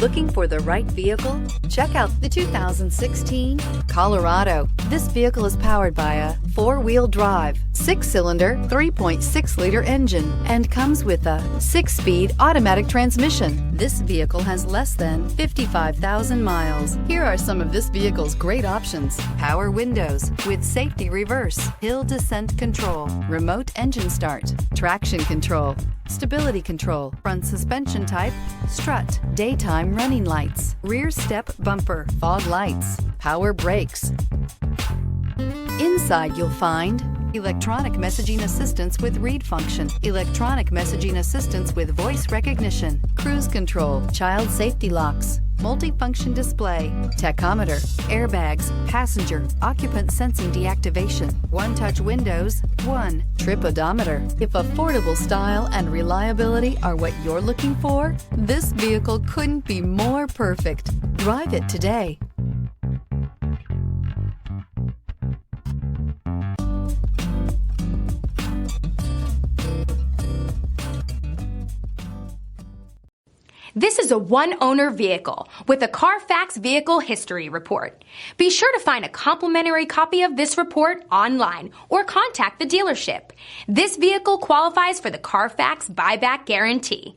Looking for the right vehicle? Check out the 2016 Colorado. This vehicle is powered by a 4-wheel drive, 6-cylinder, 3.6-liter engine, and comes with a 6-speed automatic transmission. This vehicle has less than 55,000 miles. Here are some of this vehicle's great options: power windows with safety reverse, hill descent control, remote engine start, traction control, stability control, front suspension type, strut, daytime running lights, rear step bumper, fog lights, power brakes. Inside you'll find electronic messaging assistance with read function, electronic messaging assistance with voice recognition, cruise control, child safety locks, multifunction display, tachometer, airbags, passenger, occupant sensing deactivation, one-touch windows, trip odometer. If affordable style and reliability are what you're looking for, this vehicle couldn't be more perfect. Drive it today. This is a one-owner vehicle with a Carfax Vehicle History Report. Be sure to find a complimentary copy of this report online or contact the dealership. This vehicle qualifies for the Carfax Buyback Guarantee.